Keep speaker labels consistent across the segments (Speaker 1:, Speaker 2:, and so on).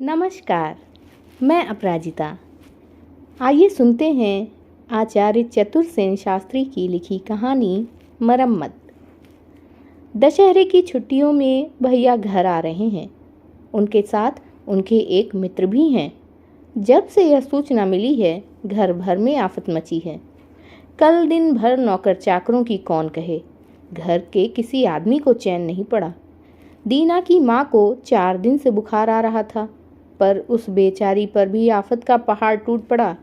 Speaker 1: नमस्कार, मैं अपराजिता। आइए सुनते हैं आचार्य चतुरसेन शास्त्री की लिखी कहानी मरम्मत। दशहरे की छुट्टियों में भैया घर आ रहे हैं। उनके साथ उनके एक मित्र भी हैं। जब से यह सूचना मिली है, घर भर में आफत मची है। कल दिन भर नौकर चाकरों की कौन कहे, घर के किसी आदमी को चैन नहीं पड़ा। दीना की माँ को 4 दिन से बुखार आ रहा था, पर उस बेचारी पर भी आफत का पहाड़ टूट पड़ा।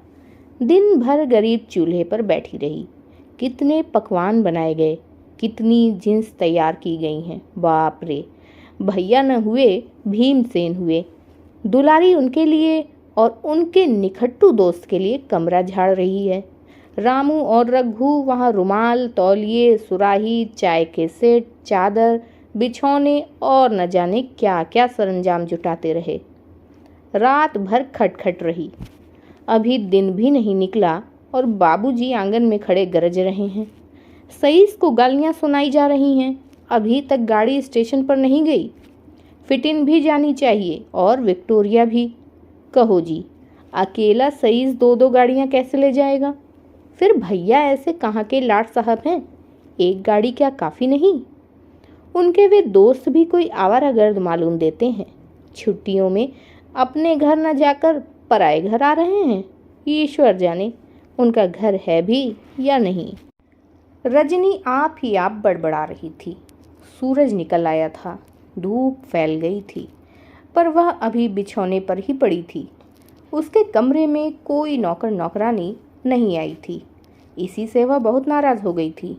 Speaker 1: दिन भर गरीब चूल्हे पर बैठी रही। कितने पकवान बनाए गए, कितनी जिन्स तैयार की गई हैं। बाप रे, भैया न हुए, भीमसेन हुए। दुलारी उनके लिए और उनके निखट्टू दोस्त के लिए कमरा झाड़ रही है। रामू और रघु वहाँ रुमाल, तौलिए, सुराही, चाय के सेट, चादर, बिछौने और न जाने क्या क्या सरंजाम जुटाते रहे। रात भर खटखट रही। अभी दिन भी नहीं निकला और बाबूजी आंगन में खड़े गरज रहे हैं। सईस को गालियां सुनाई जा रही हैं। अभी तक गाड़ी स्टेशन पर नहीं गई। फिटिन भी जानी चाहिए और विक्टोरिया भी। कहो जी, अकेला सईस 2-2 गाड़ियां कैसे ले जाएगा? फिर भैया ऐसे कहाँ के लाट साहब हैं? एक गाड़ी क्या काफ़ी नहीं? उनके वे दोस्त भी कोई आवारागर्द मालूम देते हैं। छुट्टियों में अपने घर न जाकर पराए घर आ रहे हैं। ईश्वर जाने उनका घर है भी या नहीं। रजनी आप ही आप बड़बड़ा रही थी। सूरज निकल आया था, धूप फैल गई थी, पर वह अभी बिछौने पर ही पड़ी थी। उसके कमरे में कोई नौकर नौकरानी नहीं आई थी। इसी से वह बहुत नाराज हो गई थी।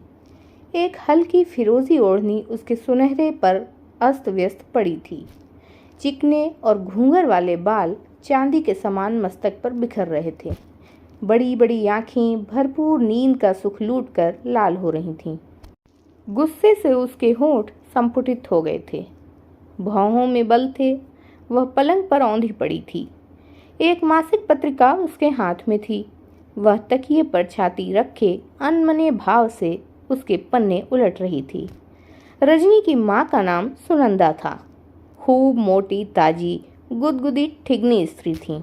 Speaker 1: एक हल्की फिरोजी ओढ़नी उसके सुनहरे पर अस्त व्यस्त पड़ी थी। चिकने और घूंघर वाले बाल चांदी के समान मस्तक पर बिखर रहे थे। बड़ी बड़ी आँखें भरपूर नींद का सुख लूटकर लाल हो रही थीं। गुस्से से उसके होंठ संपुटित हो गए थे। भौहों में बल थे। वह पलंग पर औंधी पड़ी थी। एक मासिक पत्रिका उसके हाथ में थी। वह तकिए पर छाती रखे अनमने भाव से उसके पन्ने उलट रही थी। रजनी की माँ का नाम सुनंदा था। खूब मोटी, ताजी, गुदगुदी ठिगनी स्त्री थी।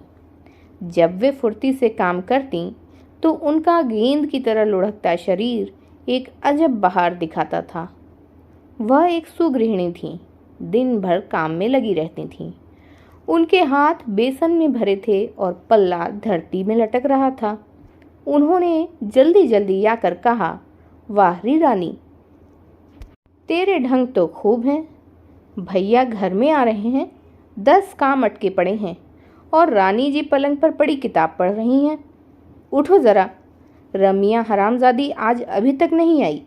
Speaker 1: जब वे फुर्ती से काम करती तो उनका गेंद की तरह लुढ़कता शरीर एक अजब बहार दिखाता था। वह एक सुगृहिणी थी। दिन भर काम में लगी रहती थीं। उनके हाथ बेसन में भरे थे और पल्ला धरती में लटक रहा था। उन्होंने जल्दी जल्दी आकर कहा, वाह री रानी, तेरे ढंग तो खूब हैं। भैया घर में आ रहे हैं, 10 काम अटके पड़े हैं और रानी जी पलंग पर पड़ी किताब पढ़ रही हैं। उठो ज़रा, रमिया हरामजादी आज अभी तक नहीं आई।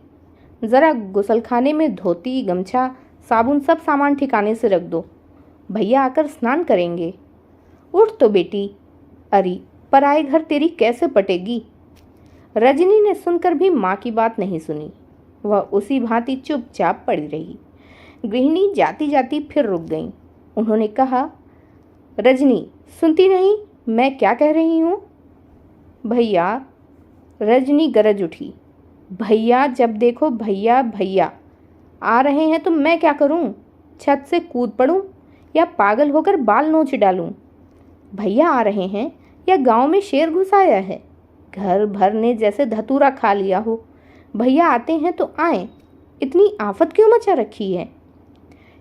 Speaker 1: ज़रा गुसलखाने में धोती, गमछा, साबुन सब सामान ठिकाने से रख दो। भैया आकर स्नान करेंगे। उठ तो बेटी। अरे पराए घर तेरी कैसे पटेगी? रजनी ने सुनकर भी माँ की बात नहीं सुनी। वह उसी भांति चुपचाप पड़ी रही। गृहिणी जाती जाती फिर रुक गईं। उन्होंने कहा, रजनी सुनती नहीं मैं क्या कह रही हूँ? भैया। रजनी गरज उठी। भैया जब देखो भैया भैया। आ रहे हैं तो मैं क्या करूँ? छत से कूद पड़ूँ या पागल होकर बाल नोच डालूँ? भैया आ रहे हैं या गांव में शेर घुस आया है? घर भर ने जैसे धतूरा खा लिया हो। भैया आते हैं तो आए, इतनी आफत क्यों मचा रखी है?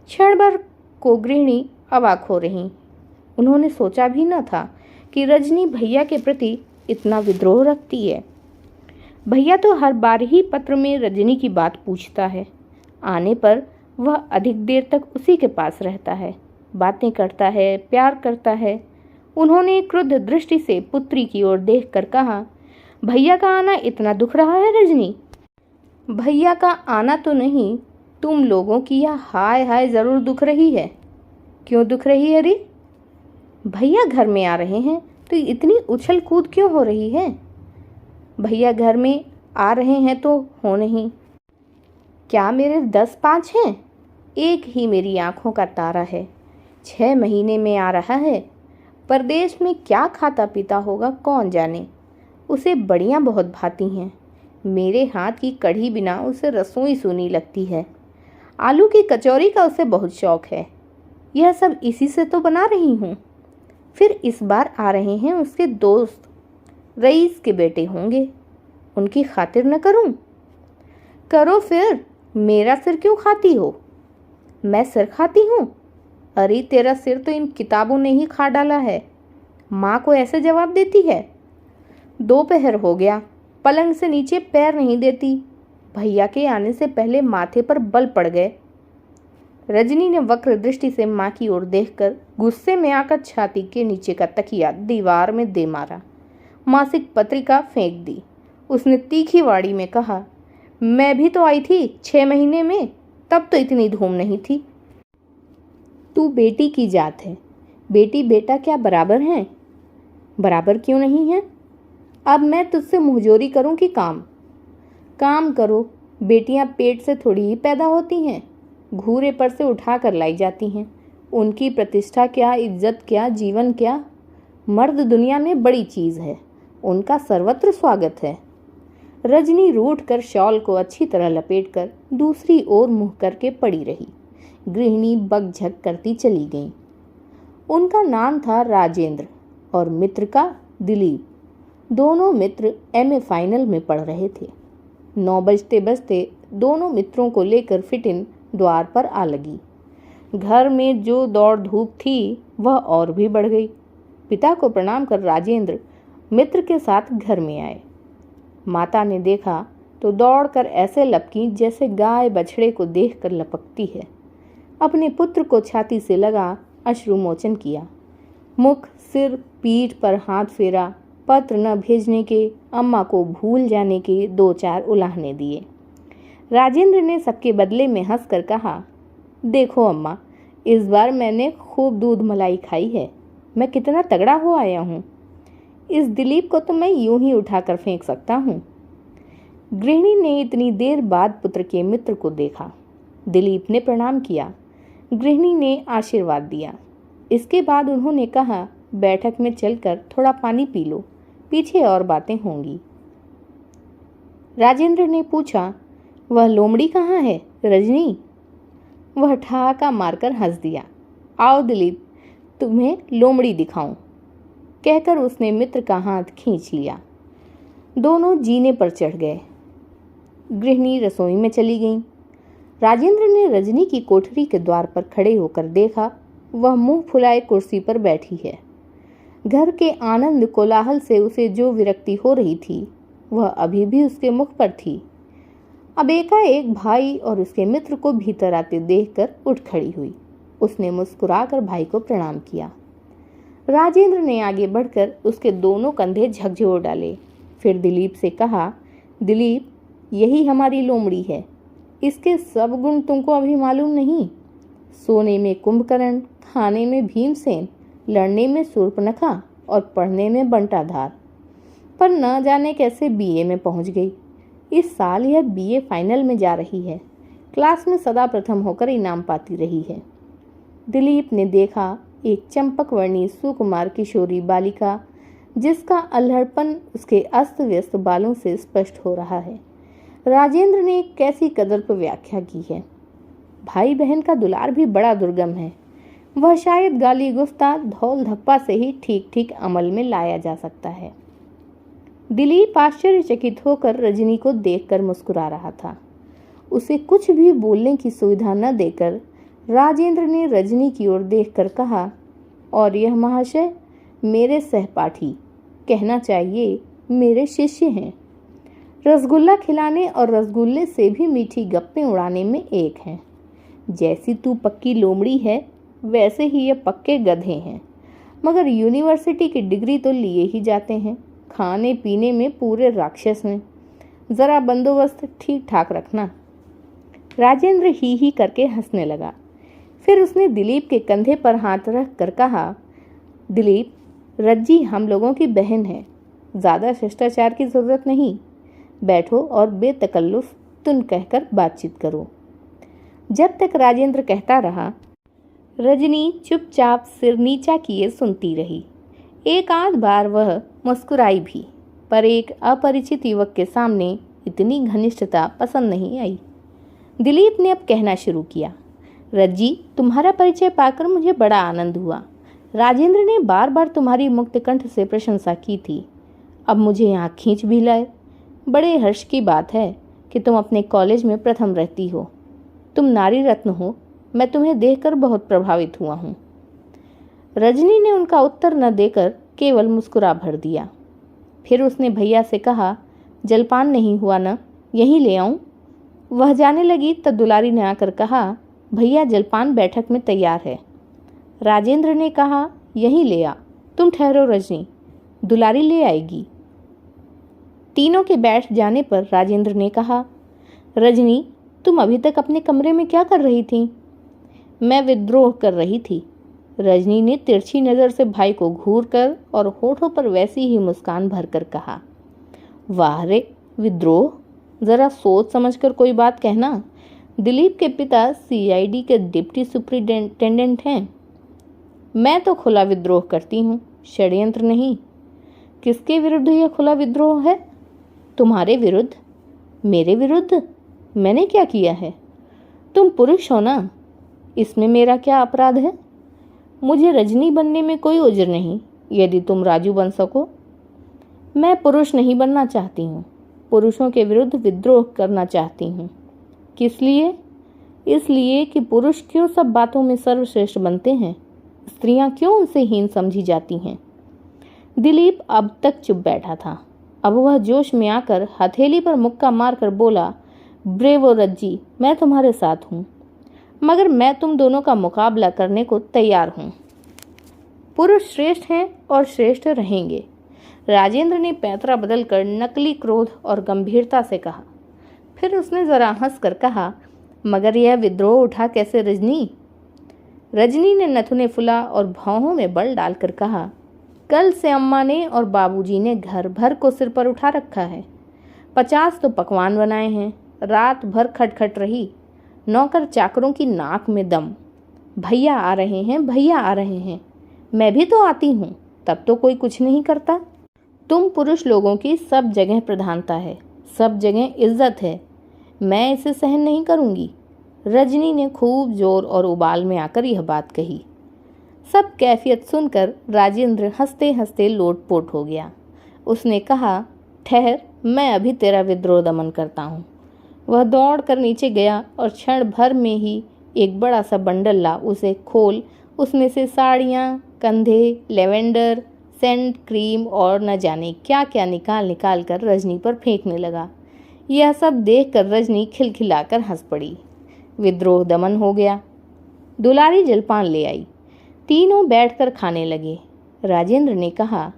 Speaker 1: क्षण भर को गृहिणी अवाक हो रही। उन्होंने सोचा भी न था कि रजनी भैया के प्रति इतना विद्रोह रखती है। भैया तो हर बार ही पत्र में रजनी की बात पूछता है। आने पर वह अधिक देर तक उसी के पास रहता है, बातें करता है, प्यार करता है। उन्होंने क्रुद्ध दृष्टि से पुत्री की ओर देखकर कहा, भैया का आना इतना दुख रहा है रजनी? भैया का आना तो नहीं, तुम लोगों की यह हाय हाय जरूर दुख रही है। क्यों दुख रही है रे? भैया घर में आ रहे हैं तो इतनी उछल कूद क्यों हो रही है? भैया घर में आ रहे हैं तो हो नहीं। क्या मेरे 10 पाँच हैं? एक ही मेरी आंखों का तारा है। 6 महीने में आ रहा है। परदेश में क्या खाता पीता होगा कौन जाने। उसे बड़ियाँ बहुत भाती हैं। मेरे हाथ की कढ़ी बिना उसे रसोई सूनी लगती है। आलू की कचौरी का उसे बहुत शौक है। यह सब इसी से तो बना रही हूँ। फिर इस बार आ रहे हैं उसके दोस्त, रईस के बेटे होंगे, उनकी खातिर न करूं? करो फिर, मेरा सिर क्यों खाती हो? मैं सिर खाती हूँ? अरे तेरा सिर तो इन किताबों ने ही खा डाला है। माँ को ऐसे जवाब देती है। दोपहर हो गया, पलंग से नीचे पैर नहीं देती। भैया के आने से पहले माथे पर बल पड़ गए। रजनी ने वक्र दृष्टि से माँ की ओर देखकर गुस्से में आकर छाती के नीचे का तकिया दीवार में दे मारा। मासिक पत्रिका फेंक दी। उसने तीखी वाणी में कहा, मैं भी तो आई थी 6 महीने में, तब तो इतनी धूम नहीं थी। तू बेटी की जात है, बेटी बेटा क्या बराबर हैं? बराबर क्यों नहीं है? अब मैं तुझसे मुहजोरी करूं कि काम? काम करो। बेटियां पेट से थोड़ी ही पैदा होती हैं, घूरे पर से उठा कर लाई जाती हैं। उनकी प्रतिष्ठा क्या, इज्जत क्या, जीवन क्या? मर्द दुनिया में बड़ी चीज़ है, उनका सर्वत्र स्वागत है। रजनी रूठ कर शॉल को अच्छी तरह लपेटकर दूसरी ओर मुँह करके पड़ी रही। गृहिणी बकझक करती चली गई। उनका नाम था राजेंद्र और मित्र का दिलीप। दोनों मित्र एमए फाइनल में पढ़ रहे थे। 9 बजते बजते दोनों मित्रों को लेकर फिट इन द्वार पर आ लगी। घर में जो दौड़ धूप थी वह और भी बढ़ गई। पिता को प्रणाम कर राजेंद्र मित्र के साथ घर में आए। माता ने देखा तो दौड़कर ऐसे लपकी जैसे गाय बछड़े को देखकर लपकती है। अपने पुत्र को छाती से लगा अश्रुमोचन किया। मुख, सिर, पीठ पर हाथ फेरा। पत्र न भेजने के, अम्मा को भूल जाने के 2-4 उलाहने दिए। राजेंद्र ने सबके बदले में हंसकर कहा, देखो अम्मा, इस बार मैंने खूब दूध मलाई खाई है। मैं कितना तगड़ा हो आया हूँ। इस दिलीप को तो मैं यूं ही उठाकर फेंक सकता हूँ। गृहिणी ने इतनी देर बाद पुत्र के मित्र को देखा। दिलीप ने प्रणाम किया। गृहिणी ने आशीर्वाद दिया। इसके बाद उन्होंने कहा, बैठक में चलकर थोड़ा पानी पी लो, पीछे और बातें होंगी। राजेंद्र ने पूछा, वह लोमड़ी कहाँ है रजनी? वह ठहाका मारकर हंस दिया। आओ दिलीप, तुम्हें लोमड़ी दिखाऊं, कहकर उसने मित्र का हाथ खींच लिया। दोनों जीने पर चढ़ गए। गृहिणी रसोई में चली गई। राजेंद्र ने रजनी की कोठरी के द्वार पर खड़े होकर देखा, वह मुंह फुलाए कुर्सी पर बैठी है। घर के आनंद कोलाहल से उसे जो विरक्ति हो रही थी वह अभी भी उसके मुख पर थी। अब एकाएक भाई और उसके मित्र को भीतर आते देखकर उठ खड़ी हुई। उसने मुस्कुराकर भाई को प्रणाम किया। राजेंद्र ने आगे बढ़कर उसके दोनों कंधे झकझोर डाले। फिर दिलीप से कहा, दिलीप, यही हमारी लोमड़ी है। इसके सब गुण तुमको अभी मालूम नहीं। सोने में कुंभकर्ण, खाने में भीमसेन, लड़ने में शूर्पणखा और पढ़ने में बंटाधार, पर न जाने कैसे बीए में पहुंच गई। इस साल यह बीए फाइनल में जा रही है। क्लास में सदा प्रथम होकर इनाम पाती रही है। दिलीप ने देखा एक चंपकवर्णी सुकुमार किशोरी बालिका, जिसका अल्हड़पन उसके अस्त व्यस्त बालों से स्पष्ट हो रहा है। राजेंद्र ने कैसी कदर पर व्याख्या की है। भाई बहन का दुलार भी बड़ा दुर्गम है। वह शायद गाली गुफ्ता धौल धप्पा से ही ठीक ठीक अमल में लाया जा सकता है। दिलीप आश्चर्यचकित होकर रजनी को देखकर मुस्कुरा रहा था। उसे कुछ भी बोलने की सुविधा न देकर राजेंद्र ने रजनी की ओर देखकर कहा, और यह महाशय मेरे सहपाठी, कहना चाहिए मेरे शिष्य हैं। रसगुल्ला खिलाने और रसगुल्ले से भी मीठी गप्पें उड़ाने में एक हैं। जैसी तू पक्की लोमड़ी है वैसे ही ये पक्के गधे हैं, मगर यूनिवर्सिटी की डिग्री तो लिए ही जाते हैं। खाने पीने में पूरे राक्षस हैं। ज़रा बंदोबस्त ठीक ठाक रखना। राजेंद्र ही करके हंसने लगा। फिर उसने दिलीप के कंधे पर हाथ रख कर कहा, दिलीप, रज्जी हम लोगों की बहन है, ज़्यादा शिष्टाचार की ज़रूरत नहीं। बैठो और बेतकल्लुफ़ तुन कहकर बातचीत करो। जब तक राजेंद्र कहता रहा, रजनी चुपचाप सिर नीचा किए सुनती रही। एक आध बार वह मुस्कुराई भी, पर एक अपरिचित युवक के सामने इतनी घनिष्ठता पसंद नहीं आई। दिलीप ने अब कहना शुरू किया, रज्जी, तुम्हारा परिचय पाकर मुझे बड़ा आनंद हुआ। राजेंद्र ने बार बार तुम्हारी मुक्त कंठ से प्रशंसा की थी, अब मुझे यहाँ खींच भी लाए। बड़े हर्ष की बात है कि तुम अपने कॉलेज में प्रथम रहती हो। तुम नारी रत्न हो, मैं तुम्हें देखकर बहुत प्रभावित हुआ हूँ। रजनी ने उनका उत्तर न देकर केवल मुस्कुरा भर दिया। फिर उसने भैया से कहा, जलपान नहीं हुआ न, यहीं ले आऊं? वह जाने लगी तब दुलारी ने आकर कहा, भैया जलपान बैठक में तैयार है। राजेंद्र ने कहा, यहीं ले आ, तुम ठहरो रजनी, दुलारी ले आएगी। तीनों के बैठ जाने पर राजेंद्र ने कहा, रजनी तुम अभी तक अपने कमरे में क्या कर रही थी? मैं विद्रोह कर रही थी। रजनी ने तिरछी नज़र से भाई को घूर कर और होठों पर वैसी ही मुस्कान भरकर कहा, वाह रे विद्रोह, ज़रा सोच समझकर कोई बात कहना। दिलीप के पिता सीआईडी के डिप्टी सुपरिटेंडेंट हैं। मैं तो खुला विद्रोह करती हूँ, षड्यंत्र नहीं। किसके विरुद्ध यह खुला विद्रोह है? तुम्हारे विरुद्ध। मेरे विरुद्ध? मैंने क्या किया है? तुम पुरुष हो ना, इसमें मेरा क्या अपराध है? मुझे रजनी बनने में कोई उज्र नहीं, यदि तुम राजू बन सको। मैं पुरुष नहीं बनना चाहती हूँ, पुरुषों के विरुद्ध विद्रोह करना चाहती हूँ। किस लिए? इसलिए कि पुरुष क्यों सब बातों में सर्वश्रेष्ठ बनते हैं, स्त्रियां क्यों उनसे हीन समझी जाती हैं। दिलीप अब तक चुप बैठा था। अब वह जोश में आकर हथेली पर मुक्का मारकर बोला, ब्रेवो रज्जी, मैं तुम्हारे साथ हूँ, मगर मैं तुम दोनों का मुकाबला करने को तैयार हूँ। पुरुष श्रेष्ठ हैं और श्रेष्ठ रहेंगे। राजेंद्र ने पैतरा बदलकर नकली क्रोध और गंभीरता से कहा। फिर उसने जरा हंसकर कहा, मगर यह विद्रोह उठा कैसे रजनी? रजनी ने नथुने फुला और भौहों में बल डालकर कहा, कल से अम्मा ने और बाबूजी ने घर भर को सिर पर उठा रखा है। 50 तो पकवान बनाए हैं, रात भर खटखट रही, नौकर चाकरों की नाक में दम। भैया आ रहे हैं, भैया आ रहे हैं। मैं भी तो आती हूँ, तब तो कोई कुछ नहीं करता। तुम पुरुष लोगों की सब जगह प्रधानता है, सब जगह इज्जत है। मैं इसे सहन नहीं करूँगी। रजनी ने खूब जोर और उबाल में आकर यह बात कही। सब कैफियत सुनकर राजेंद्र हंसते हंसते लोटपोट हो गया। उसने कहा, ठहर, मैं अभी तेरा विद्रोह दमन करता हूँ। वह दौड़ कर नीचे गया और क्षण भर में ही एक बड़ा सा बंडल ला उसे खोल उसमें से साड़ियाँ, कंधे, लेवेंडर, सेंट, क्रीम और न जाने क्या क्या निकाल निकाल कर रजनी पर फेंकने लगा। यह सब देखकर रजनी खिलखिलाकर हंस पड़ी। विद्रोह दमन हो गया। दुलारी जलपान ले आई। तीनों बैठकर खाने लगे। राजेंद्र ने कहा,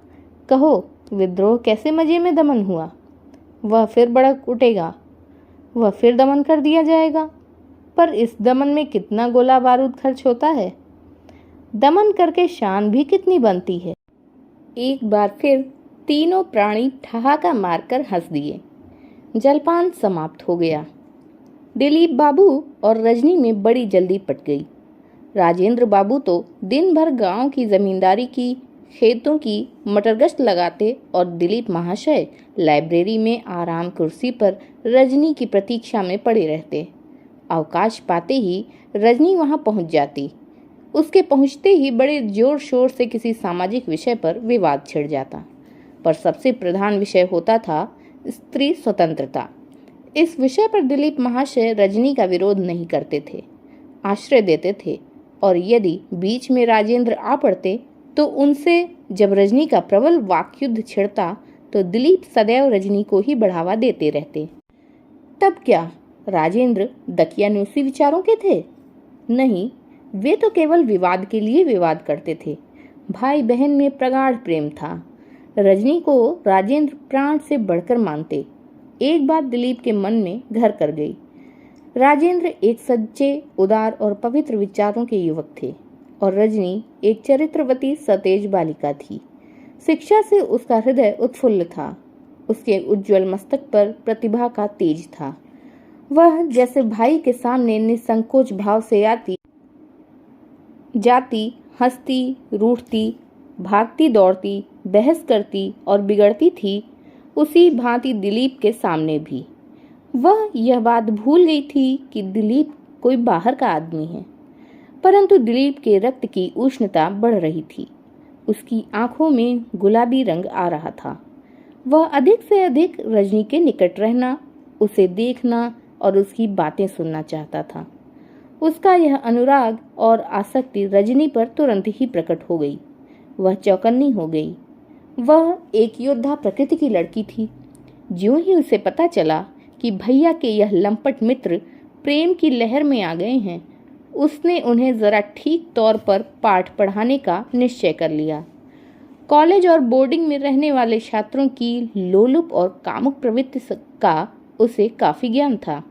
Speaker 1: कहो विद्रोह कैसे मजे में दमन हुआ? वह फिर भड़क उठेगा, वह फिर दमन कर दिया जाएगा। पर इस दमन में कितना गोला बारूद खर्च होता है, दमन करके शान भी कितनी बनती है। एक बार फिर तीनों प्राणी ठहाका मारकर हंस दिए। जलपान समाप्त हो गया। दिलीप बाबू और रजनी में बड़ी जल्दी पट गई। राजेंद्र बाबू तो दिन भर गांव की जमींदारी की, खेतों की मटरगश्त लगाते और दिलीप महाशय लाइब्रेरी में आराम कुर्सी पर रजनी की प्रतीक्षा में पड़े रहते। अवकाश पाते ही रजनी वहां पहुंच जाती। उसके पहुंचते ही बड़े जोर शोर से किसी सामाजिक विषय पर विवाद छिड़ जाता। पर सबसे प्रधान विषय होता था स्त्री स्वतंत्रता। इस विषय पर दिलीप महाशय रजनी का विरोध नहीं करते थे, आश्रय देते थे, और यदि बीच में राजेंद्र आ पड़ते तो उनसे जब रजनी का प्रबल वाकयुद्ध छिड़ता तो दिलीप सदैव रजनी को ही बढ़ावा देते रहते। तब क्या राजेंद्र दकियानूसी विचारों के थे? नहीं, वे तो केवल विवाद के लिए विवाद करते थे। भाई बहन में प्रगाढ़ प्रेम था। रजनी को राजेंद्र प्राण से बढ़कर मानते। एक बात दिलीप के मन में घर कर गई। राजेंद्र एक सच्चे, उदार और पवित्र विचारों के युवक थे और रजनी एक चरित्रवती सतेज बालिका थी। शिक्षा से उसका हृदय उत्फुल्ल था। उसके उज्ज्वल मस्तक पर प्रतिभा का तेज था। वह जैसे भाई के सामने निसंकोच भाव से आती जाती, हंसती, रूठती, भागती दौड़ती, बहस करती और बिगड़ती थी, उसी भांति दिलीप के सामने भी। वह यह बात भूल गई थी कि दिलीप कोई बाहर का आदमी है। परंतु दिलीप के रक्त की उष्णता बढ़ रही थी। उसकी आंखों में गुलाबी रंग आ रहा था। वह अधिक से अधिक रजनी के निकट रहना, उसे देखना और उसकी बातें सुनना चाहता था। उसका यह अनुराग और आसक्ति रजनी पर तुरंत ही प्रकट हो गई। वह चौकन्नी हो गई। वह एक योद्धा प्रकृति की लड़की थी। ज्यों ही उसे पता चला कि भैया के यह लंपट मित्र प्रेम की लहर में आ गए हैं, उसने उन्हें जरा ठीक तौर पर पाठ पढ़ाने का निश्चय कर लिया। कॉलेज और बोर्डिंग में रहने वाले छात्रों की लोलुप और कामुक प्रवृत्ति का उसे काफी ज्ञान था।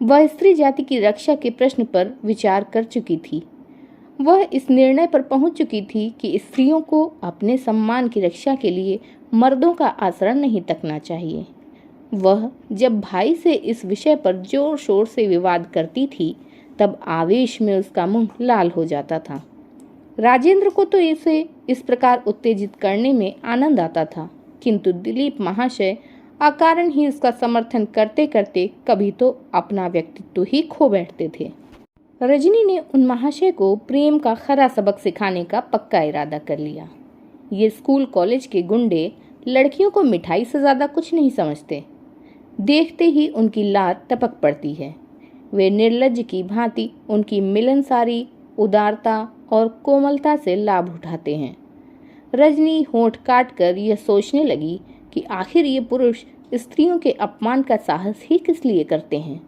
Speaker 1: वह स्त्री जाति की रक्षा के प्रश्न पर विचार कर चुकी थी। वह इस निर्णय पर पहुंच चुकी थी कि स्त्रियों को अपने सम्मान की रक्षा के लिए मर्दों का आश्रय नहीं तकना चाहिए। वह जब भाई से इस विषय पर जोर शोर से विवाद करती थी, तब आवेश में उसका मुंह लाल हो जाता था। राजेंद्र को तो इसे इस प्रकार उत्तेजित करने में आनंद आता था, किंतु दिलीप महाशय अकारण ही उसका समर्थन करते करते कभी तो अपना व्यक्तित्व ही खो बैठते थे। रजनी ने उन महाशय को प्रेम का खरा सबक सिखाने का पक्का इरादा कर लिया। ये स्कूल कॉलेज के गुंडे लड़कियों को मिठाई से ज्यादा कुछ नहीं समझते। देखते ही उनकी लार टपक पड़ती है। वे निर्लज्ज की भांति उनकी मिलनसारी उदारता और कोमलता से लाभ उठाते हैं। रजनी होंठ काट कर यह सोचने लगी कि आखिर ये पुरुष स्त्रियों के अपमान का साहस ही किस लिए करते हैं।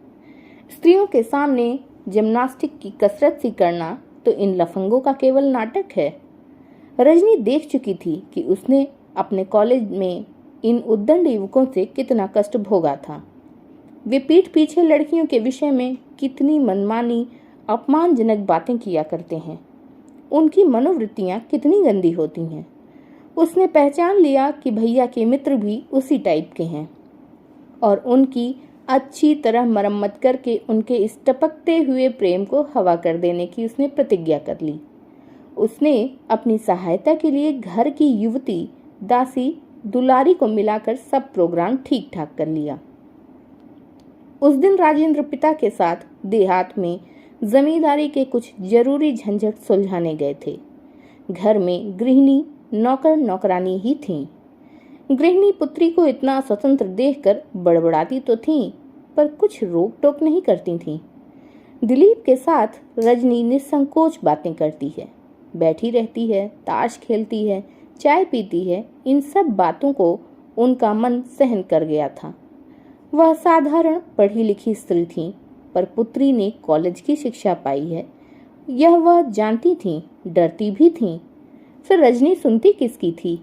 Speaker 1: स्त्रियों के सामने जिम्नास्टिक की कसरत सी करना तो इन लफंगों का केवल नाटक है। रजनी देख चुकी थी कि उसने अपने कॉलेज में इन उद्दंड युवकों से कितना कष्ट भोगा था। वे पीठ पीछे लड़कियों के विषय में कितनी मनमानी अपमानजनक बातें किया करते हैं। उनकी मनोवृत्तियां कितनी गंदी होती हैं। उसने पहचान लिया कि भैया के मित्र भी उसी टाइप के हैं और उनकी अच्छी तरह मरम्मत करके उनके इस टपकते हुए प्रेम को हवा कर देने की उसने प्रतिज्ञा कर ली। उसने अपनी सहायता के लिए घर की युवती दासी दुलारी को मिलाकर सब प्रोग्राम ठीक ठाक कर लिया। उस दिन राजेंद्र पिता के साथ देहात में जमींदारी के कुछ जरूरी झंझट सुलझाने गए थे। घर में गृहिणी नौकर नौकरानी ही थीं। गृहिणी पुत्री को इतना स्वतंत्र देखकर बड़बड़ाती तो थीं, पर कुछ रोक टोक नहीं करती थीं। दिलीप के साथ रजनी निसंकोच बातें करती है, बैठी रहती है, ताश खेलती है, चाय पीती है। इन सब बातों को उनका मन सहन कर गया था। वह साधारण पढ़ी लिखी स्त्री थी, पर पुत्री ने कॉलेज की शिक्षा पाई है, यह वह जानती थी, डरती भी थी। फिर रजनी सुनती किसकी थी?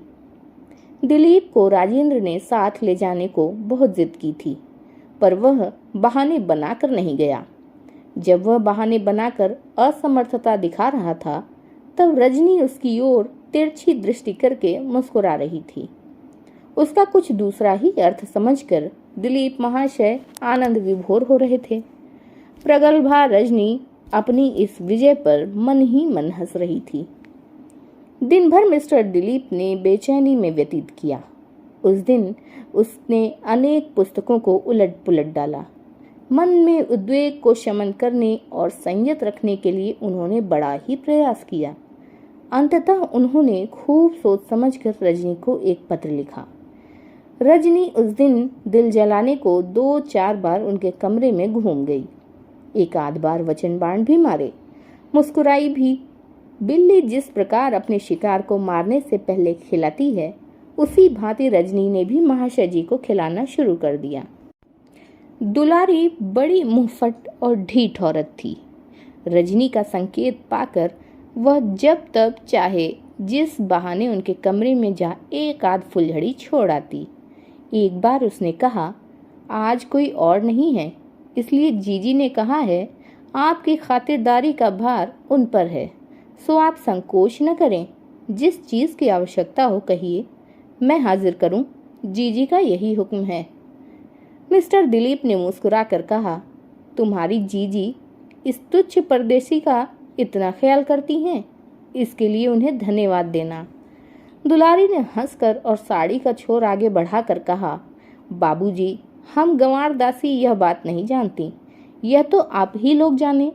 Speaker 1: दिलीप को राजेंद्र ने साथ ले जाने को बहुत जिद की थी, पर वह बहाने बनाकर नहीं गया। जब वह बहाने बनाकर असमर्थता दिखा रहा था, तब रजनी उसकी ओर तिरछी दृष्टि करके मुस्कुरा रही थी। उसका कुछ दूसरा ही अर्थ समझकर दिलीप महाशय आनंद विभोर हो रहे थे। प्रगल्भा रजनी अपनी इस विजय पर मन ही मन हंस रही थी। दिन भर मिस्टर दिलीप ने बेचैनी में व्यतीत किया। उस दिन उसने अनेक पुस्तकों को उलट पुलट डाला। मन में उद्वेग को शमन करने और संयत रखने के लिए उन्होंने बड़ा ही प्रयास किया। अंततः उन्होंने खूब सोच समझकर रजनी को एक पत्र लिखा। रजनी उस दिन दिल जलाने को 2-4 बार उनके कमरे में घूम गई। एक आध बार वचन बाण भी मारे, मुस्कुराई भी। बिल्ली जिस प्रकार अपने शिकार को मारने से पहले खिलाती है, उसी भांति रजनी ने भी महाशय जी को खिलाना शुरू कर दिया। दुलारी बड़ी मुंहफट और ढीठ औरत थी। रजनी का संकेत पाकर वह जब तब चाहे जिस बहाने उनके कमरे में जा एक आध फुलझड़ी छोड़ आती। एक बार उसने कहा, आज कोई और नहीं है, इसलिए जीजी ने कहा है आपकी खातिरदारी का भार उन पर है, सो आप संकोच न करें। जिस चीज़ की आवश्यकता हो कहिए, मैं हाजिर करूं। जीजी का यही हुक्म है। मिस्टर दिलीप ने मुस्कुरा कर कहा, तुम्हारी जीजी इस तुच्छ परदेसी का इतना ख्याल करती हैं, इसके लिए उन्हें धन्यवाद देना। दुलारी ने हंसकर और साड़ी का छोर आगे बढ़ाकर कहा, बाबूजी, हम गंवार दासी यह बात नहीं जानती, यह तो आप ही लोग जाने।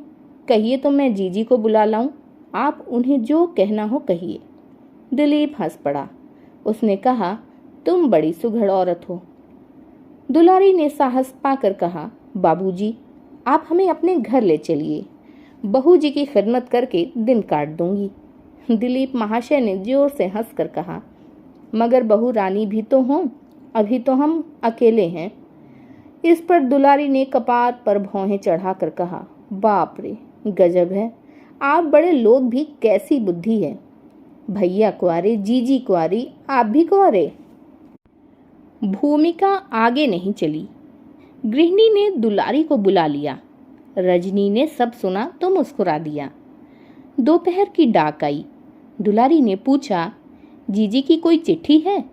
Speaker 1: कहिए तो मैं जीजी को बुला लाऊं? आप उन्हें जो कहना हो कहिए। दिलीप हंस पड़ा। उसने कहा, तुम बड़ी सुघड़ औरत हो। दुलारी ने साहस पाकर कहा, बाबूजी, आप हमें अपने घर ले चलिए। बहू जी की खिदमत करके दिन काट दूंगी। दिलीप महाशय ने जोर से हंसकर कहा, मगर बहू रानी भी तो हों, अभी तो हम अकेले हैं। इस पर दुलारी ने कपार पर भौहें चढ़ाकर कहा, बाप रे, गजब है, आप बड़े लोग भी कैसी बुद्धि है। भैया कुंवारे, जीजी कुंवारी, आप भी कुंवारे। भूमिका आगे नहीं चली। गृहिणी ने दुलारी को बुला लिया। रजनी ने सब सुना तो मुस्कुरा दिया। दोपहर की डाक आई। दुलारी ने पूछा, जीजी की कोई चिट्ठी है?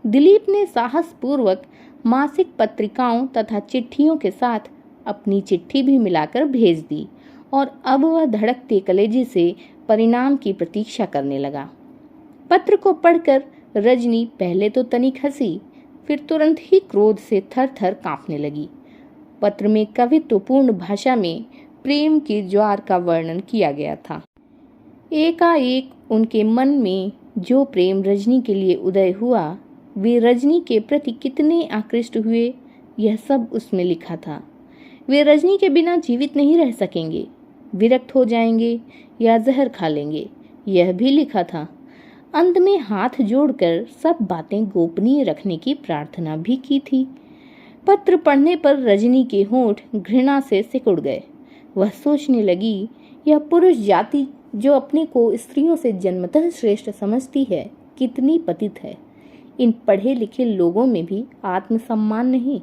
Speaker 1: दिलीप ने साहसपूर्वक मासिक पत्रिकाओं तथा चिट्ठियों के साथ अपनी चिट्ठी भी मिलाकर भेज दी और अब वह धड़कते कलेजे से परिणाम की प्रतीक्षा करने लगा। पत्र को पढ़कर रजनी पहले तो तनिक हंसी, फिर तुरंत ही क्रोध से थर थर कांपने लगी। पत्र में कवित्वपूर्ण भाषा में प्रेम की ज्वार का वर्णन किया गया था। एकाएक उनके मन में जो प्रेम रजनी के लिए उदय हुआ, वे रजनी के प्रति कितने आकृष्ट हुए, यह सब उसमें लिखा था। वे रजनी के बिना जीवित नहीं रह सकेंगे, विरक्त हो जाएंगे या जहर खा लेंगे, यह भी लिखा था। अंत में हाथ जोड़कर सब बातें गोपनीय रखने की प्रार्थना भी की थी। पत्र पढ़ने पर रजनी के होंठ घृणा से सिकुड़ गए। वह सोचने लगी, यह पुरुष जाति जो अपने को स्त्रियों से जन्मतः श्रेष्ठ समझती है, कितनी पतित है। इन पढ़े लिखे लोगों में भी आत्मसम्मान नहीं,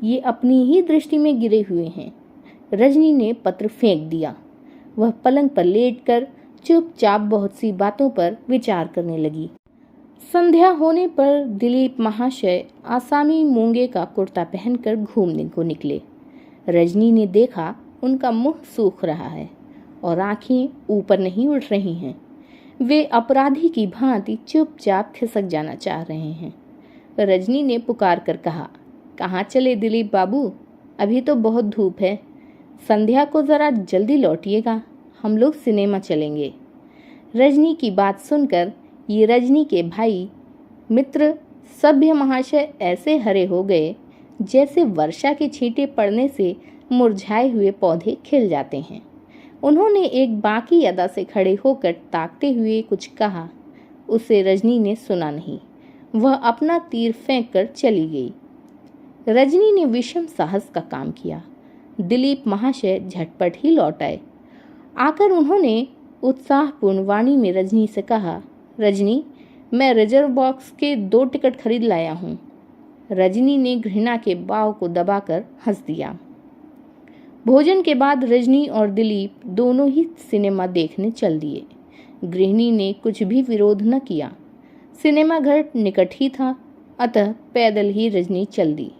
Speaker 1: ये अपनी ही दृष्टि में गिरे हुए हैं। रजनी ने पत्र फेंक दिया। वह पलंग पर लेटकर चुपचाप बहुत सी बातों पर विचार करने लगी। संध्या होने पर दिलीप महाशय आसामी मूंगे का कुर्ता पहनकर घूमने को निकले। रजनी ने देखा, उनका मुंह सूख रहा है और आंखें ऊपर नहीं उठ रही हैं। वे अपराधी की भांति चुपचाप खिसक जाना चाह रहे हैं। रजनी ने पुकार कर कहा, कहाँ चले दिलीप बाबू? अभी तो बहुत धूप है, संध्या को जरा जल्दी लौटिएगा, हम लोग सिनेमा चलेंगे। रजनी की बात सुनकर ये रजनी के भाई मित्र सभ्य महाशय ऐसे हरे हो गए जैसे वर्षा के छींटे पड़ने से मुरझाए हुए पौधे खिल जाते हैं। उन्होंने एक बाकी अदा से खड़े होकर ताकते हुए कुछ कहा। उसे रजनी ने सुना नहीं। वह अपना तीर फेंक कर चली गई। रजनी ने विषम साहस का काम किया। दिलीप महाशय झटपट ही लौट आए। आकर उन्होंने उत्साहपूर्ण वाणी में रजनी से कहा, रजनी, मैं रिजर्व बॉक्स के 2 टिकट खरीद लाया हूँ। रजनी ने घृणा के बाव को दबाकर हंस दिया। भोजन के बाद रजनी और दिलीप दोनों ही सिनेमा देखने चल दिए। गृहिणी ने कुछ भी विरोध न किया। सिनेमा घर निकट ही था, अतः पैदल ही रजनी चल दी।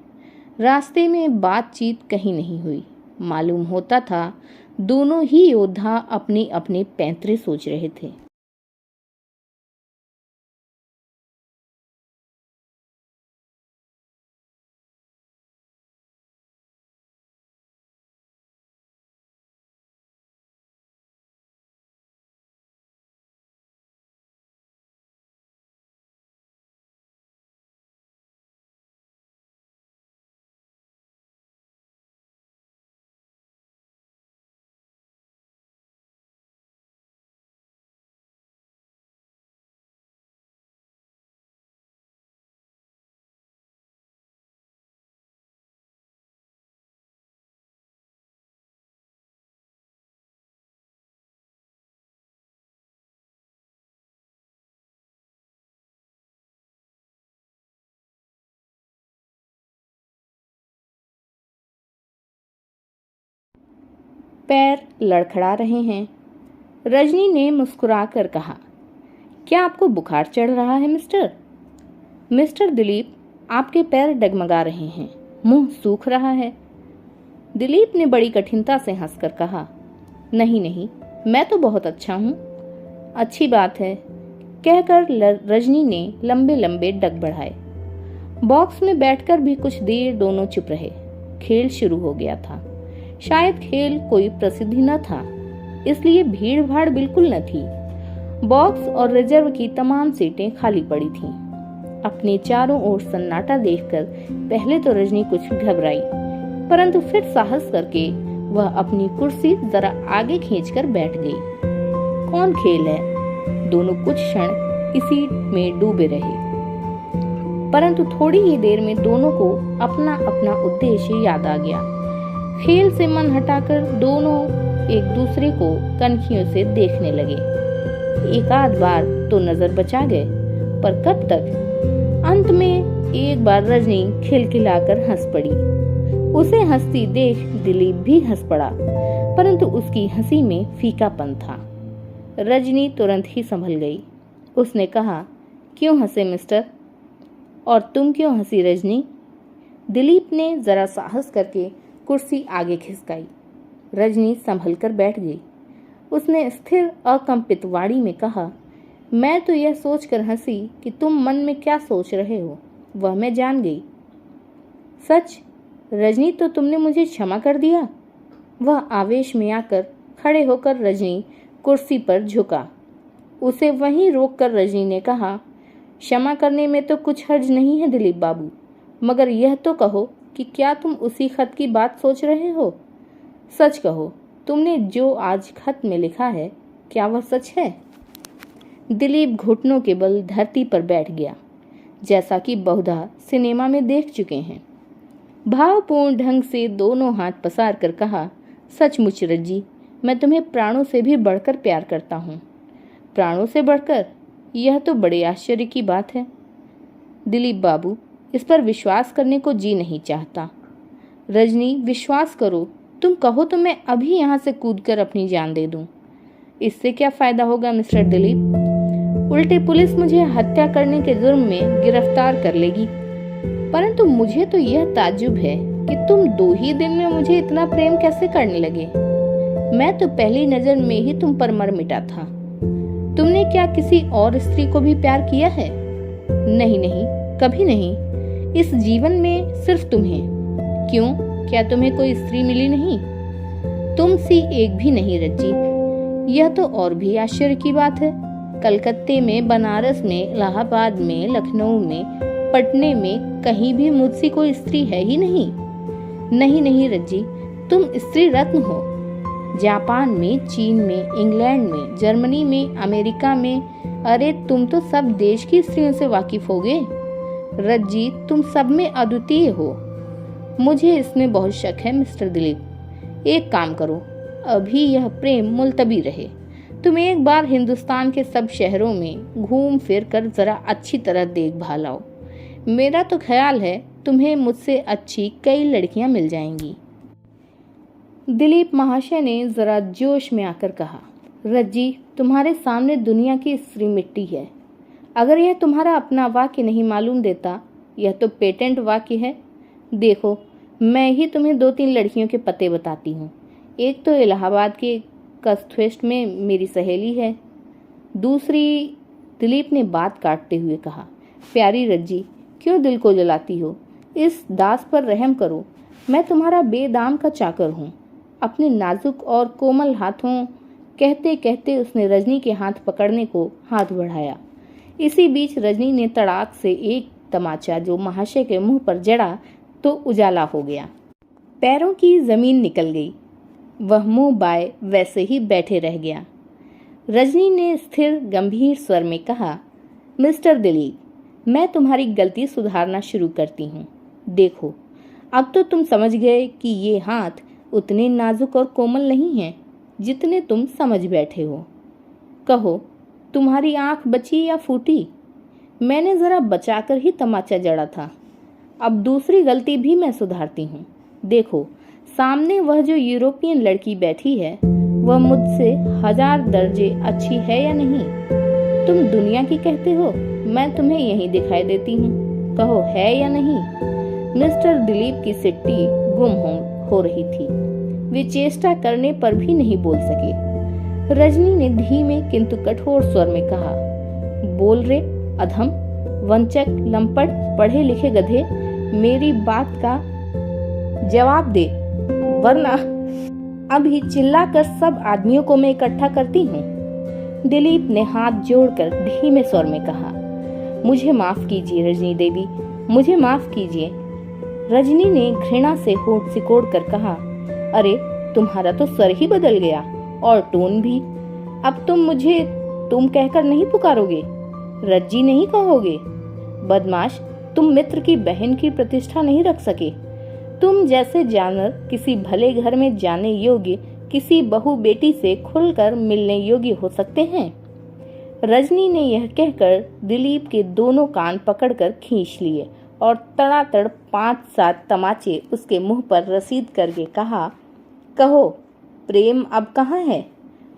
Speaker 1: रास्ते में बातचीत कहीं नहीं हुई। मालूम होता था दोनों ही योद्धा अपने अपने पैंतरे सोच रहे थे। पैर लड़खड़ा रहे हैं। रजनी ने मुस्कुरा कर कहा, क्या आपको बुखार चढ़ रहा है मिस्टर? मिस्टर दिलीप, आपके पैर डगमगा रहे हैं, मुंह सूख रहा है। दिलीप ने बड़ी कठिनता से हंसकर कहा, नहीं नहीं, मैं तो बहुत अच्छा हूँ। अच्छी बात है, कहकर रजनी ने लंबे लंबे डग बढ़ाए। बॉक्स में बैठकर भी कुछ देर दोनों चुप रहे। खेल शुरू हो गया था। शायद खेल कोई प्रसिद्धि न था, इसलिए भीड़ भाड़ बिल्कुल न थी। बॉक्स और रिजर्व की तमाम सीटें खाली पड़ी थीं। अपने चारों ओर सन्नाटा देखकर पहले तो रजनी कुछ घबराई, परंतु फिर साहस करके वह अपनी कुर्सी जरा आगे खींचकर बैठ गई। कौन खेल है? दोनों कुछ क्षण इसी में डूबे रहे, परंतु थोड़ी ही देर में दोनों को अपना अपना उद्देश्य याद आ गया। खेल से मन हटाकर दोनों एक दूसरे को कनखियों से देखने लगे। एक आध बार तो नजर बचा गए, पर कब तक? अंत में एक बार रजनी खिलखिलाकर हंस पड़ी। उसे हंसती देख दिलीप भी हंस पड़ा, परंतु उसकी हंसी में फीकापन था। रजनी तुरंत ही संभल गई। उसने कहा, क्यों हंसे मिस्टर? और तुम क्यों हंसी रजनी? दिलीप ने जरा साहस करके कुर्सी आगे खिसकाई। रजनी संभल कर बैठ गई। उसने स्थिर अकंपित वाणी में कहा, मैं तो यह सोचकर हंसी कि तुम मन में क्या सोच रहे हो वह मैं जान गई। सच? रजनी, तो तुमने मुझे क्षमा कर दिया? वह आवेश में आकर खड़े होकर रजनी कुर्सी पर झुका। उसे वहीं रोककर रजनी ने कहा, क्षमा करने में तो कुछ हर्ज नहीं है दिलीप बाबू, मगर यह तो कहो कि क्या तुम उसी खत की बात सोच रहे हो? सच कहो, तुमने जो आज खत में लिखा है क्या वह सच है? दिलीप घुटनों के बल धरती पर बैठ गया, जैसा कि बहुधा सिनेमा में देख चुके हैं। भावपूर्ण ढंग से दोनों हाथ पसार कर कहा, सचमुच रज्जी, मैं तुम्हें प्राणों से भी बढ़कर प्यार करता हूँ। प्राणों से बढ़कर? यह तो बड़े आश्चर्य की बात है। दिलीप बाबू, इस पर विश्वास करने को जी नहीं चाहता। रजनी, विश्वास करो, तुम कहो तो मैं अभी यहाँ से कूदकर अपनी जान दे दूं। इससे क्या फायदा होगा मिस्टर दिलीप? उल्टे पुलिस मुझे हत्या करने के जुर्म में गिरफ्तार कर लेगी। परंतु मुझे तो यह ताज्जुब है कि तुम 2 ही दिन में मुझे इतना प्रेम कैसे करने लगे। मैं तो पहली नजर में ही तुम पर मर मिटा था। तुमने क्या किसी और स्त्री को भी प्यार किया है? नहीं नहीं, कभी नहीं। इस जीवन में सिर्फ तुम्हें। क्यों, क्या तुम्हें कोई स्त्री मिली नहीं? तुम सी एक भी नहीं रज्जी। यह तो और भी आश्चर्य की बात है। कलकत्ते में, बनारस में, इलाहाबाद में, लखनऊ में, पटने में कहीं भी मुझसे कोई स्त्री है ही नहीं। नहीं नहीं रज्जी, तुम स्त्री रत्न हो। जापान में, चीन में, इंग्लैंड में, जर्मनी में, अमेरिका में, अरे तुम तो सब देश की स्त्रियों से वाकिफ होगे। रज्जी, तुम सब में अद्वितीय हो। मुझे इसमें बहुत शक है मिस्टर दिलीप। एक काम करो, अभी यह प्रेम मुलतवी रहे। तुम एक बार हिंदुस्तान के सब शहरों में घूम फिर कर जरा अच्छी तरह देखभाल आओ। मेरा तो ख्याल है तुम्हें मुझसे अच्छी कई लड़कियां मिल जाएंगी। दिलीप महाशय ने जरा जोश में आकर कहा, रज्जी, तुम्हारे सामने दुनिया की स्त्री मिट्टी है। अगर यह तुम्हारा अपना वाक्य नहीं मालूम देता, यह तो पेटेंट वाक्य है। देखो, मैं ही तुम्हें 2-3 लड़कियों के पते बताती हूँ। एक तो इलाहाबाद के कस्थवेस्ट में मेरी सहेली है। दूसरी, दिलीप ने बात काटते हुए कहा, प्यारी रज्जी, क्यों दिल को जलाती हो? इस दास पर रहम करो। मैं तुम्हारा बेदाम का चाकर हूँ। अपने नाजुक और कोमल हाथों, कहते कहते उसने रजनी के हाथ पकड़ने को हाथ बढ़ाया। इसी बीच रजनी ने तड़ाक से एक तमाचा जो महाशय के मुंह पर जड़ा तो उजाला हो गया। पैरों की जमीन निकल गई। वह मुंह बाय वैसे ही बैठे रह गया। रजनी ने स्थिर गंभीर स्वर में कहा, मिस्टर दिलीप, मैं तुम्हारी गलती सुधारना शुरू करती हूँ। देखो, अब तो तुम समझ गए कि ये हाथ उतने नाजुक और कोमल नहीं हैं जितने तुम समझ बैठे हो। कहो, तुम्हारी आंख बची या फूटी? मैंने जरा बचाकर ही तमाचा जड़ा था। अब दूसरी गलती भी मैं सुधारती हूँ। देखो, सामने वह जो यूरोपियन लड़की बैठी है, वह मुझसे 1000 दर्जे अच्छी है या नहीं? तुम दुनिया की कहते हो, मैं तुम्हें यहीं दिखाई देती हूँ। कहो, है या नहीं? मिस्टर दिलीप की सिट्टी गुम हो रही थी। वे चेष्टा करने पर भी नहीं बोल सके। रजनी ने धीमे किंतु कठोर स्वर में कहा, बोल रे अधम, वंचक, लंपट, पढ़े लिखे गधे, मेरी बात का जवाब दे, वरना अभी चिल्लाकर सब आदमियों को मैं इकट्ठा करती हूँ। दिलीप ने हाथ जोड़कर धीमे स्वर में कहा, मुझे माफ कीजिए रजनी देवी, मुझे माफ कीजिए। रजनी ने घृणा से होंठ सिकोड़ कर कहा, अरे तुम्हारा तो स्वर ही बदल गया और टोन भी। अब तुम मुझे तुम कहकर नहीं पुकारोगे, रज्जी नहीं कहोगे। बदमाश, तुम मित्र की बहन की प्रतिष्ठा नहीं रख सके। तुम जैसे जानवर किसी भले घर में जाने योग्य किसी बहू बेटी से खुलकर मिलने योग्य हो सकते हैं। रजनी ने यह कहकर दिलीप के दोनों कान पकड़कर खींच लिए और तड़ातड़ 5-7 तमाचे उसके मुंह पर रसीद करके कहा, कहो प्रेम अब कहाँ है?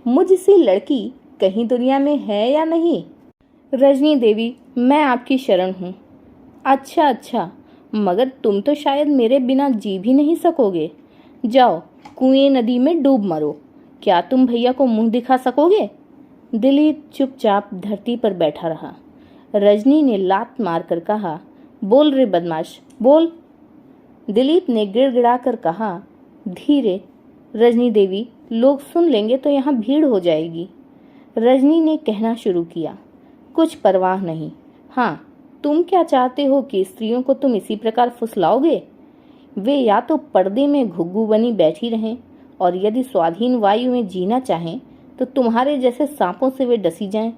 Speaker 1: मुझसी लड़की कहीं दुनिया में है या नहीं? रजनी देवी, मैं आपकी शरण हूँ। अच्छा अच्छा, मगर तुम तो शायद मेरे बिना जी भी नहीं सकोगे। जाओ कुएं नदी में डूब मरो। क्या तुम भैया को मुंह दिखा सकोगे? दिलीप चुपचाप धरती पर बैठा रहा। रजनी ने लात मारकर कहा, बोल रे बदमाश बोल। दिलीप ने गिड़गिड़ा कर कहा, धीरे रजनी देवी, लोग सुन लेंगे तो यहाँ भीड़ हो जाएगी। रजनी ने कहना शुरू किया, कुछ परवाह नहीं। हाँ, तुम क्या चाहते हो कि स्त्रियों को तुम इसी प्रकार फुसलाओगे? वे या तो पर्दे में घुग्गू बनी बैठी रहें और यदि स्वाधीन वायु में जीना चाहें तो तुम्हारे जैसे सांपों से वे डसी जाएं।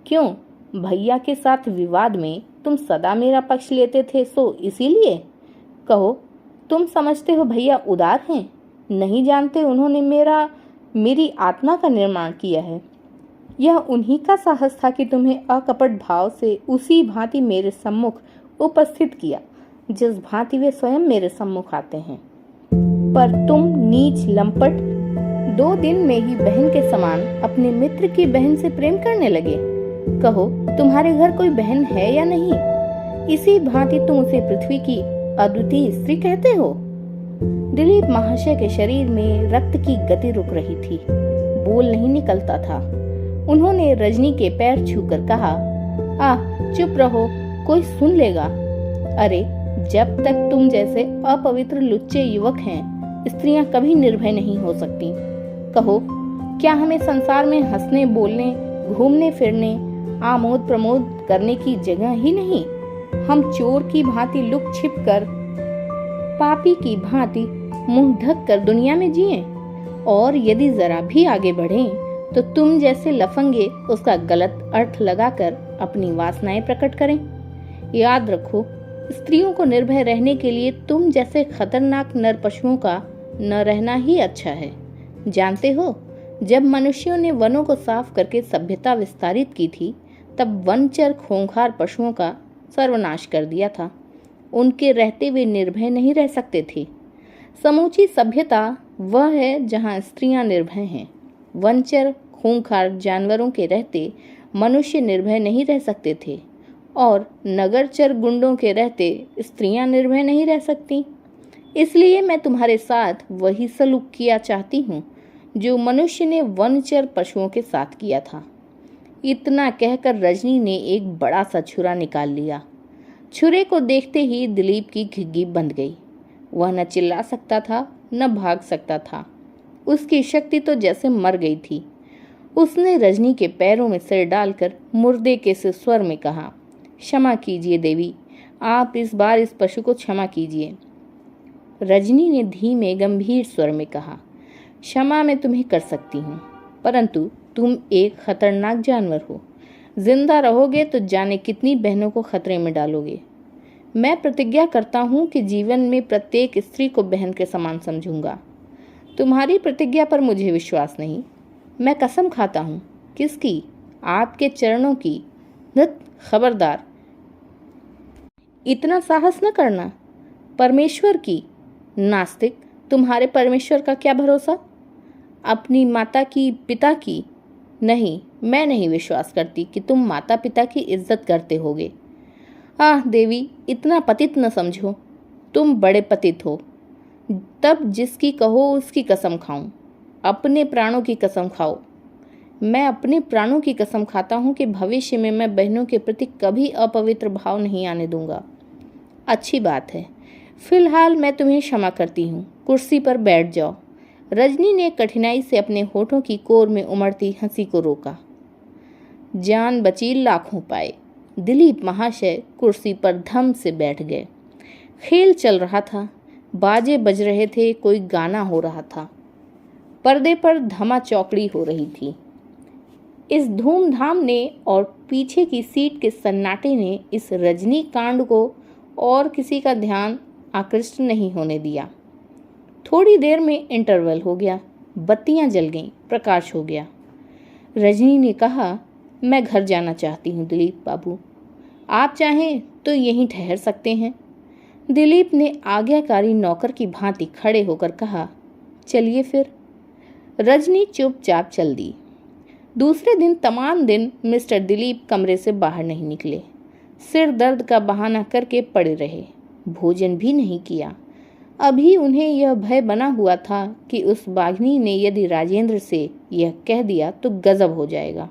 Speaker 1: क्यों, भैया के साथ विवाद में तुम सदा मेरा पक्ष लेते थे, सो इसीलिए? कहो, तुम समझते हो भैया उदार हैं? नहीं जानते उन्होंने मेरी आत्मा का निर्माण किया है। यह उन्हीं का साहस था कि तुम्हें अकपट भाव से उसी भांति मेरे सम्मुख उपस्थित किया जिस भांति वे स्वयं मेरे सम्मुख आते हैं। पर तुम नीच लंपट 2 दिन में ही बहन के समान अपने मित्र की बहन से प्रेम करने लगे। कहो, तुम्हारे घर कोई बहन है या नहीं? इसी भांति तुम उसे पृथ्वी की अद्वितीय स्त्री कहते हो? दिलीप महाशय के शरीर में रक्त की गति रुक रही थी, बोल नहीं निकलता था। उन्होंने रजनी के पैर छूकर कहा, चुप रहो, कोई सुन लेगा। अरे, जब तक तुम जैसे अपवित्र लुच्चे युवक हैं, स्त्रियां कभी निर्भय नहीं हो सकती। कहो, क्या हमें संसार में हंसने बोलने घूमने फिरने आमोद प्रमोद करने की जगह ही नहीं? हम चोर की भांति लुक छिप कर, पापी की भांति मुंह ढक कर दुनिया में जिएं, और यदि जरा भी आगे बढ़ें तो तुम जैसे लफंगे उसका गलत अर्थ लगाकर अपनी वासनाएं प्रकट करें। याद रखो, स्त्रियों को निर्भय रहने के लिए तुम जैसे खतरनाक नर पशुओं का न रहना ही अच्छा है। जानते हो, जब मनुष्यों ने वनों को साफ करके सभ्यता विस्तारित की थी, तब वनचर खूंखार पशुओं का सर्वनाश कर दिया था। उनके रहते वे निर्भय नहीं रह सकते थे। समूची सभ्यता वह है जहाँ स्त्रियां निर्भय हैं। वनचर खूंखार जानवरों के रहते मनुष्य निर्भय नहीं रह सकते थे, और नगरचर गुंडों के रहते स्त्रियां निर्भय नहीं रह सकती। इसलिए मैं तुम्हारे साथ वही सलूक किया चाहती हूँ जो मनुष्य ने वनचर पशुओं के साथ किया था। इतना कहकर रजनी ने एक बड़ा सा छुरा निकाल लिया। छुरे को देखते ही दिलीप की घिघी बंध गई। वह न चिल्ला सकता था न भाग सकता था। उसकी शक्ति तो जैसे मर गई थी। उसने रजनी के पैरों में सिर डालकर मुर्दे के से स्वर में कहा, क्षमा कीजिए देवी, आप इस बार इस पशु को क्षमा कीजिए। रजनी ने धीमे गंभीर स्वर में कहा, क्षमा मैं तुम्हें कर सकती हूँ, परंतु तुम एक खतरनाक जानवर हो। जिंदा रहोगे तो जाने कितनी बहनों को खतरे में डालोगे। मैं प्रतिज्ञा करता हूँ कि जीवन में प्रत्येक स्त्री को बहन के समान समझूंगा। तुम्हारी प्रतिज्ञा पर मुझे विश्वास नहीं। मैं कसम खाता हूँ। किसकी? आपके चरणों की। धत, खबरदार, इतना साहस न करना। परमेश्वर की। नास्तिक, तुम्हारे परमेश्वर का क्या भरोसा? अपनी माता की, पिता की? नहीं, मैं नहीं विश्वास करती कि तुम माता पिता की इज्जत करते होगे। आह देवी, इतना पतित न समझो। तुम बड़े पतित हो। तब जिसकी कहो उसकी कसम खाऊं। अपने प्राणों की कसम खाओ। मैं अपने प्राणों की कसम खाता हूं कि भविष्य में मैं बहनों के प्रति कभी अपवित्र भाव नहीं आने दूंगा। अच्छी बात है, फिलहाल मैं तुम्हें क्षमा करती हूँ। कुर्सी पर बैठ जाओ। रजनी ने कठिनाई से अपने होठों की कोर में उमड़ती हंसी को रोका। जान बची लाखों पाए। दिलीप महाशय कुर्सी पर धम से बैठ गए। खेल चल रहा था, बाजे बज रहे थे, कोई गाना हो रहा था, पर्दे पर धमा चौकड़ी हो रही थी। इस धूमधाम ने और पीछे की सीट के सन्नाटे ने इस रजनी कांड को और किसी का ध्यान आकृष्ट नहीं होने दिया। थोड़ी देर में इंटरवल हो गया, बत्तियां जल गईं, प्रकाश हो गया। रजनी ने कहा, मैं घर जाना चाहती हूँ दिलीप बाबू, आप चाहें तो यहीं ठहर सकते हैं। दिलीप ने आज्ञाकारी नौकर की भांति खड़े होकर कहा, चलिए फिर। रजनी चुपचाप चल दी। दूसरे दिन तमाम दिन मिस्टर दिलीप कमरे से बाहर नहीं निकले। सिर दर्द का बहाना करके पड़े रहे, भोजन भी नहीं किया। अभी उन्हें यह भय बना हुआ था कि उस बाघिनी ने यदि राजेंद्र से यह कह दिया तो गजब हो जाएगा।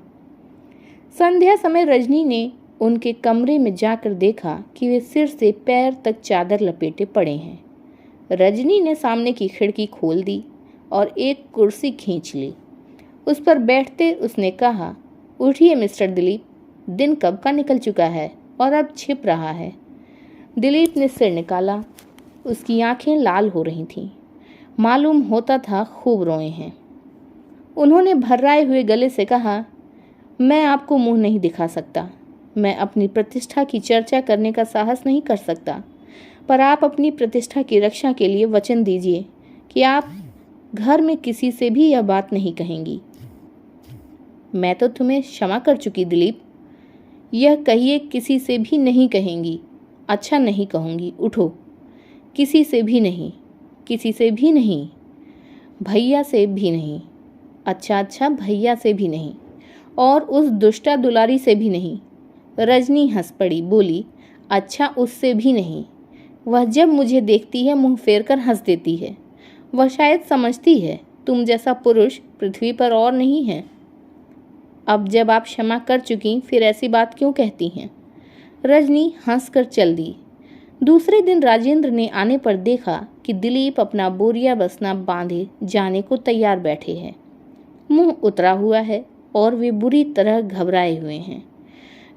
Speaker 1: संध्या समय रजनी ने उनके कमरे में जाकर देखा कि वे सिर से पैर तक चादर लपेटे पड़े हैं। रजनी ने सामने की खिड़की खोल दी और एक कुर्सी खींच ली। उस पर बैठते उसने कहा, उठिए मिस्टर दिलीप, दिन कब का निकल चुका है और अब छिप रहा है। दिलीप ने सिर निकाला। उसकी आंखें लाल हो रही थीं, मालूम होता था खूब रोए हैं। उन्होंने भर्राए हुए गले से कहा, मैं आपको मुंह नहीं दिखा सकता, मैं अपनी प्रतिष्ठा की चर्चा करने का साहस नहीं कर सकता, पर आप अपनी प्रतिष्ठा की रक्षा के लिए वचन दीजिए कि आप घर में किसी से भी यह बात नहीं कहेंगी। मैं तो तुम्हें क्षमा कर चुकी दिलीप। यह कहिए किसी से भी नहीं कहेंगी। अच्छा नहीं कहूँगी, उठो। किसी से भी नहीं, किसी से भी नहीं, भैया से भी नहीं। अच्छा, भैया से भी नहीं, और उस दुष्टा दुलारी से भी नहीं। रजनी हंस पड़ी, बोली, अच्छा उससे भी नहीं। वह जब मुझे देखती है मुंह फेर कर हंस देती है। वह शायद समझती है तुम जैसा पुरुष पृथ्वी पर और नहीं है। अब जब आप क्षमा कर चुकी फिर ऐसी बात क्यों कहती हैं? रजनी हंसकर चल दी। दूसरे दिन राजेंद्र ने आने पर देखा कि दिलीप अपना बोरिया बसना बांधे जाने को तैयार बैठे हैं। मुंह उतरा हुआ है और वे बुरी तरह घबराए हुए हैं।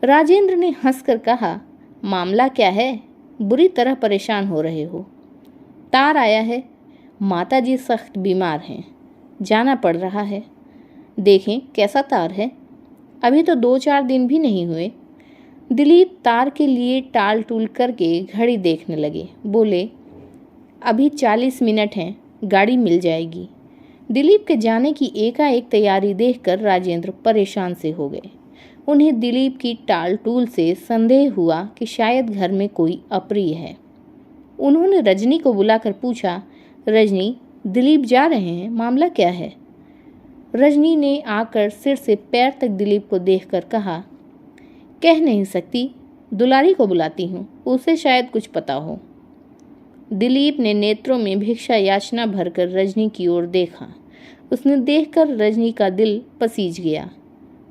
Speaker 1: राजेंद्र ने हंसकर कहा, मामला क्या है? बुरी तरह परेशान हो रहे हो? तार आया है, माताजी सख्त बीमार हैं, जाना पड़ रहा है। देखें कैसा तार है, अभी तो 2-4 दिन भी नहीं हुए। दिलीप तार के लिए टाल टूल करके घड़ी देखने लगे। बोले, अभी 40 मिनट हैं, गाड़ी मिल जाएगी। दिलीप के जाने की एकाएक तैयारी देखकर राजेंद्र परेशान से हो गए। उन्हें दिलीप की टाल टूल से संदेह हुआ कि शायद घर में कोई अप्रिय है। उन्होंने रजनी को बुलाकर पूछा, रजनी, दिलीप जा रहे हैं, मामला क्या है? रजनी ने आकर सिर से पैर तक दिलीप को देखकर कहा, कह नहीं सकती, दुलारी को बुलाती हूँ, उसे शायद कुछ पता हो। दिलीप ने नेत्रों में भिक्षा याचना भरकर रजनी की ओर देखा। उसने देखकर रजनी का दिल पसीज गया।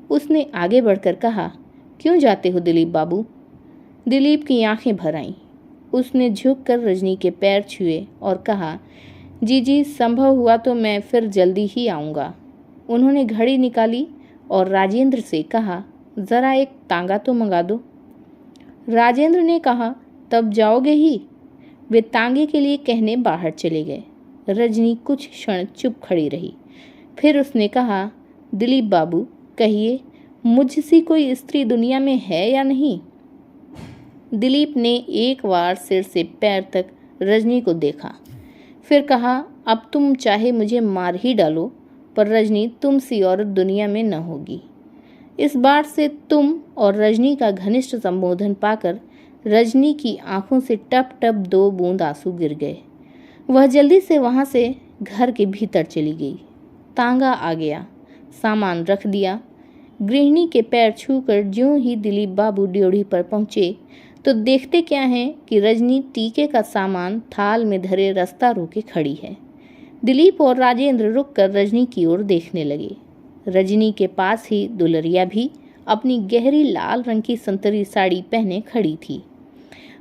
Speaker 1: उसने आगे बढ़कर कहा, क्यों जाते हो दिलीप बाबू? दिलीप की आंखें भर आईं। उसने झुककर रजनी के पैर छुए और कहा, जी संभव हुआ तो मैं फिर जल्दी ही आऊँगा। उन्होंने घड़ी निकाली और राजेंद्र से कहा, ज़रा एक तांगा तो मंगा दो। राजेंद्र ने कहा, तब जाओगे ही? वे तांगे के लिए कहने बाहर चले गए। रजनी कुछ क्षण चुप खड़ी रही। फिर उसने कहा, दिलीप बाबू, कहिए, मुझसी कोई स्त्री दुनिया में है या नहीं? दिलीप ने एक बार सिर से पैर तक रजनी को देखा, फिर कहा, अब तुम चाहे मुझे मार ही डालो, पर रजनी तुमसी औरत दुनिया में न होगी। इस बार से तुम और रजनी का घनिष्ठ संबोधन पाकर रजनी की आंखों से टप टप 2 बूंद आंसू गिर गए। वह जल्दी से वहां से घर के भीतर चली गई। तांगा आ गया, सामान रख दिया। गृहिणी के पैर छूकर ज्यों ही दिलीप बाबू ड्योढ़ी पर पहुंचे तो देखते क्या हैं कि रजनी टीके का सामान थाल में धरे रास्ता रोके खड़ी है। दिलीप और राजेंद्र रुककर रजनी की ओर देखने लगे। रजनी के पास ही दुलरिया भी अपनी गहरी लाल रंग की संतरी साड़ी पहने खड़ी थी।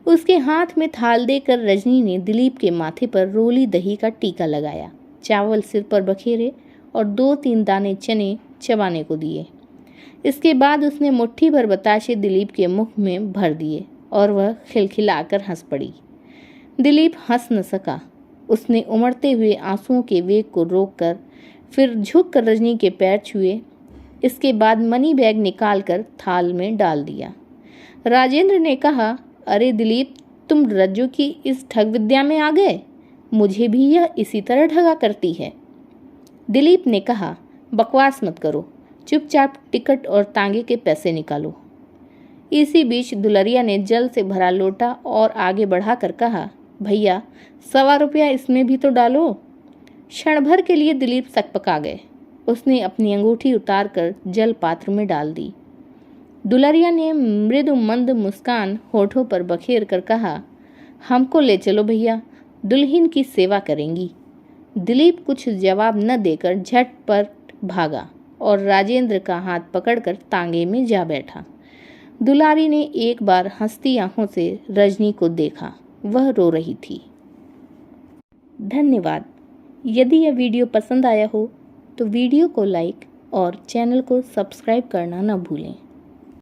Speaker 1: उसके हाथ में थाल देकर रजनी ने दिलीप के माथे पर रोली दही का टीका लगाया। चावल सिर पर बखेरे और 2-3 दाने चने चबाने को दिए। इसके बाद उसने मुट्ठी भर बताशे दिलीप के मुख में भर दिए और वह खिलखिलाकर हंस पड़ी। दिलीप हंस न सका। उसने उमड़ते हुए आंसुओं के वेग को रोककर फिर झुककर रजनी के पैर छुए। इसके बाद मनी बैग निकालकर थाल में डाल दिया। राजेंद्र ने कहा, अरे दिलीप, तुम रज्जू की इस ठग विद्या में आ गए। मुझे भी यह इसी तरह ठगा करती है। दिलीप ने कहा, बकवास मत करो, चुपचाप टिकट और तांगे के पैसे निकालो। इसी बीच दुलरिया ने जल से भरा लोटा और आगे बढ़ाकर कहा, भैया 1.25 रुपया इसमें भी तो डालो। क्षण भर के लिए दिलीप सकपका गए। उसने अपनी अंगूठी उतारकर जल पात्र में डाल दी। दुलरिया ने मृदु मंद मुस्कान होठों पर बखेर कर कहा, हमको ले चलो भैया, दुल्हन की सेवा करेंगी। दिलीप कुछ जवाब न देकर झटपट भागा और राजेंद्र का हाथ पकड़कर तांगे में जा बैठा। दुलारी ने एक बार हंसती आंखों से रजनी को देखा। वह रो रही थी। धन्यवाद। यदि यह वीडियो पसंद आया हो तो वीडियो को लाइक और चैनल को सब्सक्राइब करना न भूलें।